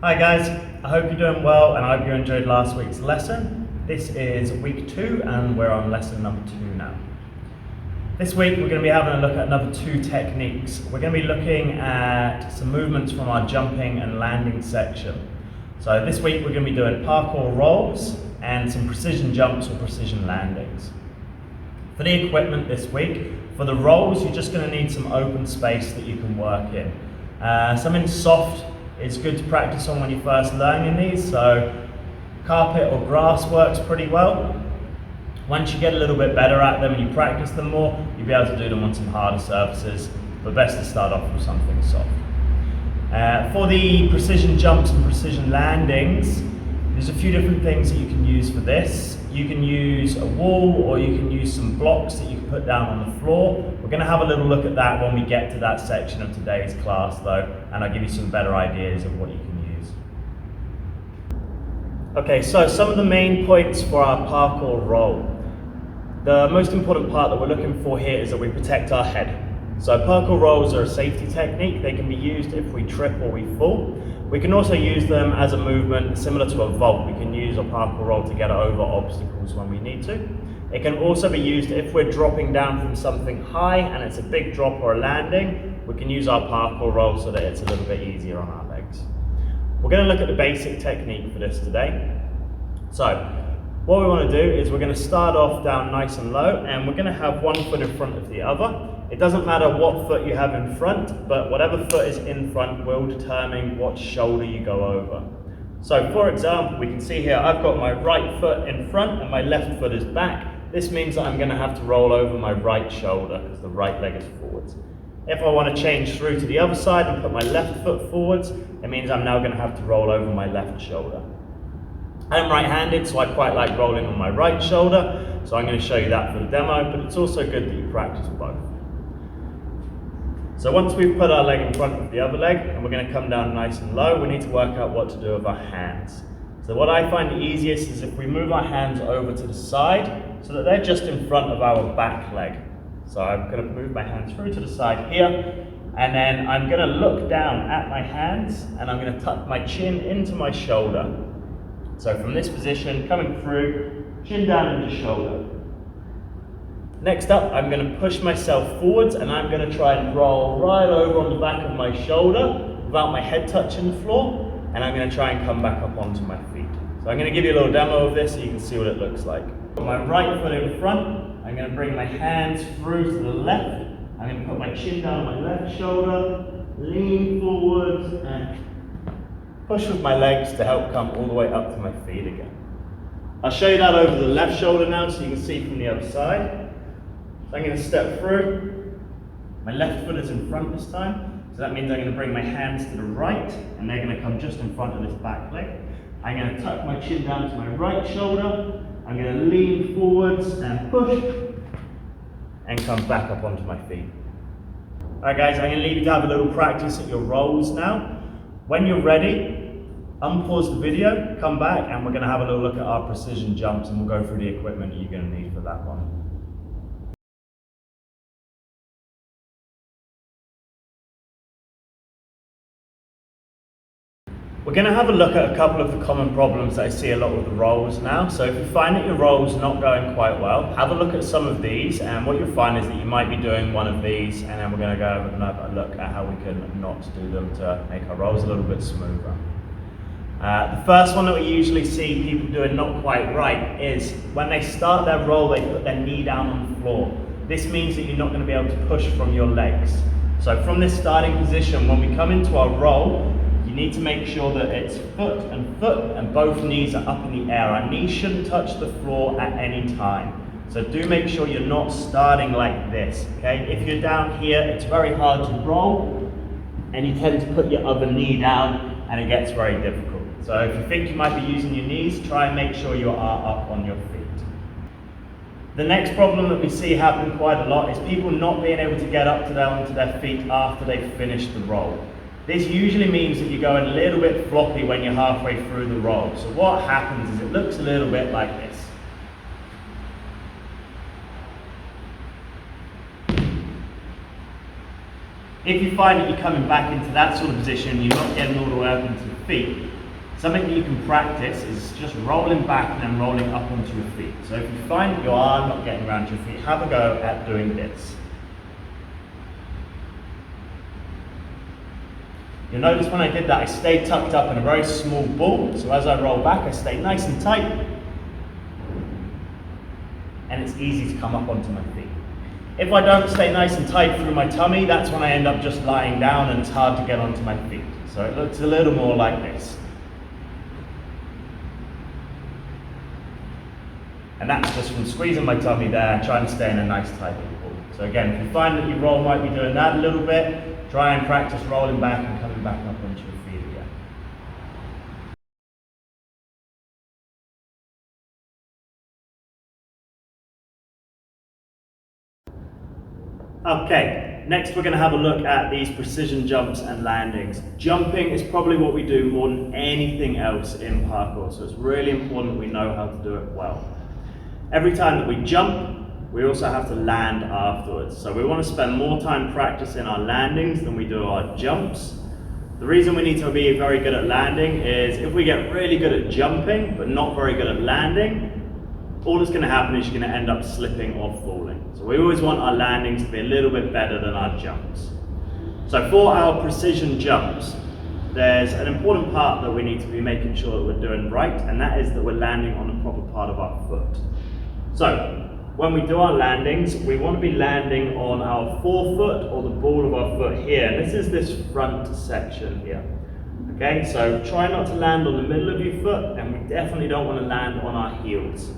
Hi guys, I hope you're doing well and I hope you enjoyed last week's lesson. This is week 2 and we're on lesson number 2 now. This week we're going to be having a look at another 2 techniques. We're going to be looking at some movements from our jumping and landing section. So this week we're going to be doing parkour rolls and some precision jumps or precision landings. For the equipment this week, for the rolls you're just going to need some open space that you can work in. Something soft is good to practice on when you're first learning these, so carpet or grass works pretty well. Once you get a little bit better at them and you practice them more, you'll be able to do them on some harder surfaces, but best to start off with something soft. For the precision jumps and precision landings, there's a few different things that you can use for this. You can use a wall or you can use some blocks that you can put down on the floor. We're going to have a little look at that when we get to that section of today's class though, and I'll give you some better ideas of what you can use. Okay, so some of the main points for our parkour roll. The most important part that we're looking for here is that we protect our head. So parkour rolls are a safety technique. They can be used if we trip or we fall. We can also use them as a movement similar to a vault. We can use a parkour roll to get over obstacles when we need to. It can also be used if we're dropping down from something high and it's a big drop or a landing. We can use our parkour roll so that it's a little bit easier on our legs. We're going to look at the basic technique for this today. So what we want to do is we're going to start off down nice and low and we're going to have one foot in front of the other. It doesn't matter what foot you have in front, but whatever foot is in front will determine what shoulder you go over. So for example, we can see here I've got my right foot in front and my left foot is back. This means that I'm going to have to roll over my right shoulder because the right leg is forwards. If I want to change through to the other side and put my left foot forwards, it means I'm now going to have to roll over my left shoulder. I'm right-handed, so I quite like rolling on my right shoulder, so I'm going to show you that for the demo, but it's also good that you practice both. So once we've put our leg in front of the other leg, and we're going to come down nice and low, we need to work out what to do with our hands. So what I find the easiest is if we move our hands over to the side, so that they're just in front of our back leg. So I'm going to move my hands through to the side here, and then I'm going to look down at my hands, and I'm going to tuck my chin into my shoulder. So from this position, coming through, chin down into shoulder. Next up, I'm going to push myself forwards and I'm going to try and roll right over on the back of my shoulder without my head touching the floor, and I'm going to try and come back up onto my feet. So I'm going to give you a little demo of this so you can see what it looks like. Put my right foot in front, I'm going to bring my hands through to the left, I'm going to put my chin down on my left shoulder, lean forwards and push with my legs to help come all the way up to my feet again. I'll show you that over the left shoulder now so you can see from the other side. So I'm going to step through. My left foot is in front this time, so that means I'm going to bring my hands to the right and they're going to come just in front of this back leg. I'm going to tuck my chin down to my right shoulder. I'm going to lean forwards and push and come back up onto my feet. Alright guys, I'm going to leave you to have a little practice at your rolls now. When you're ready, unpause the video, come back, and we're going to have a little look at our precision jumps and we'll go through the equipment that you're going to need for that one. We're going to have a look at a couple of the common problems that I see a lot with the rolls now. So if you find that your roll's not going quite well, have a look at some of these, and what you'll find is that you might be doing one of these, and then we're going to go have another look at how we can not do them to make our rolls a little bit smoother. The first one that we usually see people doing not quite right is when they start their roll, they put their knee down on the floor. This means that you're not going to be able to push from your legs. So from this starting position, when we come into our roll, you need to make sure that it's foot and both knees are up in the air. Our knees shouldn't touch the floor at any time. So do make sure you're not starting like this, okay? If you're down here, it's very hard to roll and you tend to put your other knee down and it gets very difficult. So if you think you might be using your knees, try and make sure you are up on your feet. The next problem that we see happen quite a lot is people not being able to get up onto their feet after they've finished the roll. This usually means that you're going a little bit floppy when you're halfway through the roll. So what happens is it looks a little bit like this. If you find that you're coming back into that sort of position, you're not getting all the way up into your feet, something that you can practice is just rolling back and then rolling up onto your feet. So if you find that you are not getting around your feet, have a go at doing this. You'll notice when I did that, I stayed tucked up in a very small ball. So as I roll back, I stay nice and tight. And it's easy to come up onto my feet. If I don't stay nice and tight through my tummy, that's when I end up just lying down and it's hard to get onto my feet. So it looks a little more like this. And that's just from squeezing my tummy there, trying to stay in a nice tight little ball. So again, if you find that your roll might be doing that a little bit, try and practice rolling back and coming back up onto your feet again. Okay, next we're going to have a look at these precision jumps and landings. Jumping is probably what we do more than anything else in parkour, so it's really important we know how to do it well. Every time that we jump, we also have to land afterwards. So we want to spend more time practicing our landings than we do our jumps. The reason we need to be very good at landing is if we get really good at jumping, but not very good at landing, all that's going to happen is you're going to end up slipping or falling. So we always want our landings to be a little bit better than our jumps. So for our precision jumps, there's an important part that we need to be making sure that we're doing right, and that is that we're landing on the proper part of our foot. So when we do our landings, we want to be landing on our forefoot or the ball of our foot here. And this is this front section here. Okay, so try not to land on the middle of your foot, and we definitely don't want to land on our heels.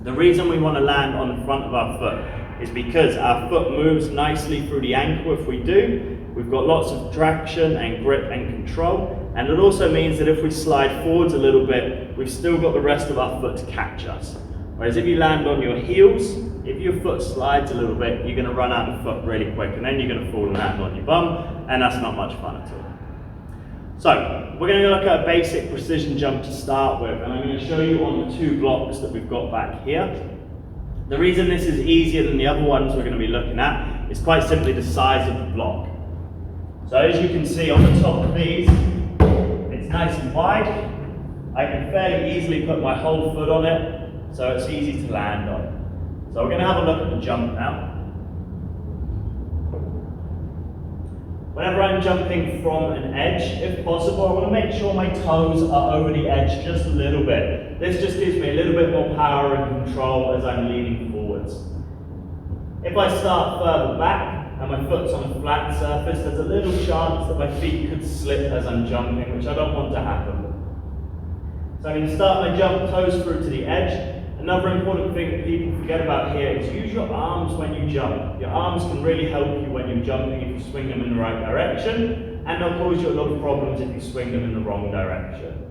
The reason we want to land on the front of our foot is because our foot moves nicely through the ankle if we do. We've got lots of traction and grip and control, and it also means that if we slide forwards a little bit, we've still got the rest of our foot to catch us. Whereas if you land on your heels, if your foot slides a little bit, you're going to run out of foot really quick, and then you're going to fall and land on your bum, and that's not much fun at all. So we're going to look at a basic precision jump to start with, and I'm going to show you on the two blocks that we've got back here. The reason this is easier than the other ones we're going to be looking at is quite simply the size of the block. So as you can see on the top of these, it's nice and wide. I can fairly easily put my whole foot on it, so it's easy to land on. So we're going to have a look at the jump now. Whenever I'm jumping from an edge, if possible, I want to make sure my toes are over the edge just a little bit. This just gives me a little bit more power and control as I'm leaning forwards. If I start further back and my foot's on a flat surface, there's a little chance that my feet could slip as I'm jumping, which I don't want to happen. So I'm going to start my jump toes through to the edge. Another important thing that people forget about here is use your arms when you jump. Your arms can really help you when you're jumping if you swing them in the right direction, and they'll cause you a lot of problems if you swing them in the wrong direction.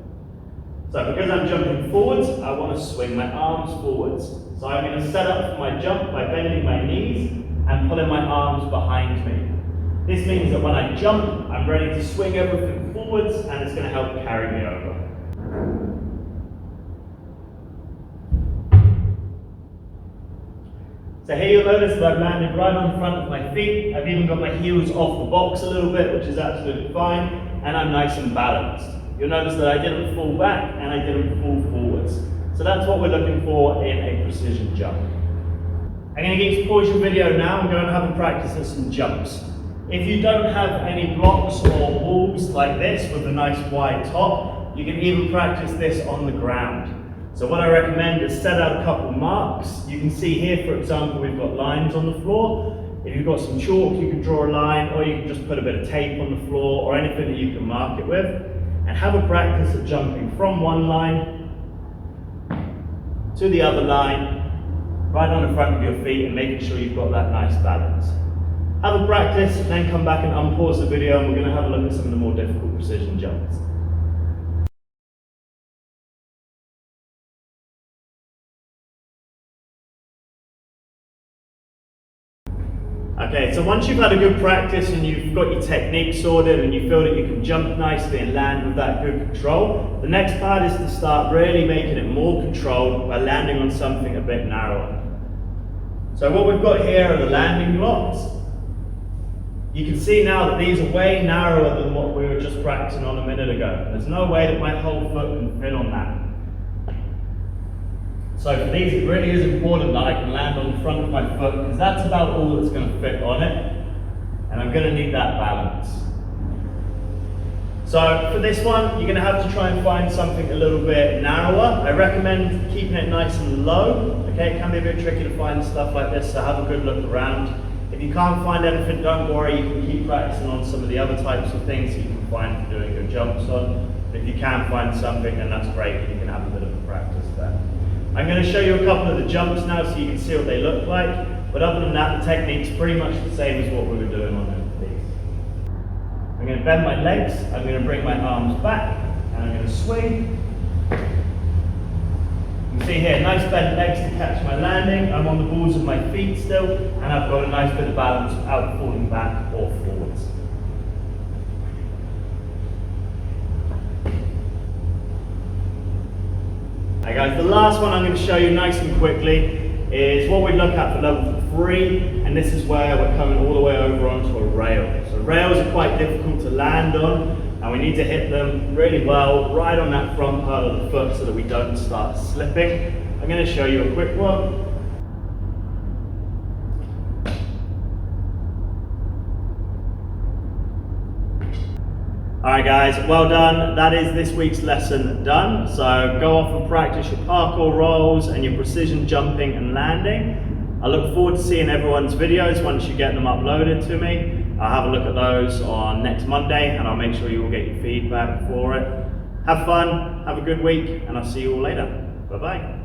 So because I'm jumping forwards, I want to swing my arms forwards. So I'm going to set up for my jump by bending my knees and pulling my arms behind me. This means that when I jump, I'm ready to swing everything forwards, and it's going to help carry me over. So here you'll notice that I've landed right on front of my feet. I've even got my heels off the box a little bit, which is absolutely fine, and I'm nice and balanced. You'll notice that I didn't fall back and I didn't fall forwards. So that's what we're looking for in a precision jump. I'm going to get you to pause your video now and go and have a practice at some jumps. If you don't have any blocks or walls like this with a nice wide top, you can even practice this on the ground. So what I recommend is set out a couple marks. You can see here, for example, we've got lines on the floor. If you've got some chalk, you can draw a line, or you can just put a bit of tape on the floor, or anything that you can mark it with. And have a practice of jumping from one line to the other line, right on the front of your feet, and making sure you've got that nice balance. Have a practice, and then come back and unpause the video, and we're going to have a look at some of the more difficult precision jumps. Okay, so once you've had a good practice and you've got your technique sorted and you feel that you can jump nicely and land with that good control, the next part is to start really making it more controlled by landing on something a bit narrower. So what we've got here are the landing blocks. You can see now that these are way narrower than what we were just practicing on a minute ago. There's no way that my whole foot can fit on that. So for these, it really is important that I can land on the front of my foot, because that's about all that's going to fit on it. And I'm going to need that balance. So for this one, you're going to have to try and find something a little bit narrower. I recommend keeping it nice and low. Okay, it can be a bit tricky to find stuff like this, so have a good look around. If you can't find anything, don't worry, you can keep practicing on some of the other types of things you can find for doing your jumps on. But if you can find something, then that's great, you can have a bit of a practice there. I'm going to show you a couple of the jumps now so you can see what they look like. But other than that, the technique's pretty much the same as what we were doing on these. I'm going to bend my legs, I'm going to bring my arms back, and I'm going to swing. You can see here, nice bent legs to catch my landing. I'm on the balls of my feet still, and I've got a nice bit of balance without falling back or forwards. Hey guys, the last one I'm going to show you nice and quickly is what we look at for level 3, and this is where we're coming all the way over onto a rail. So rails are quite difficult to land on, and we need to hit them really well right on that front part of the foot so that we don't start slipping. I'm going to show you a quick one. Alright guys, well done. That is this week's lesson done. So go off and practice your parkour rolls and your precision jumping and landing. I look forward to seeing everyone's videos once you get them uploaded to me. I'll have a look at those on next Monday, and I'll make sure you will get your feedback for it. Have fun, have a good week, and I'll see you all later. Bye bye.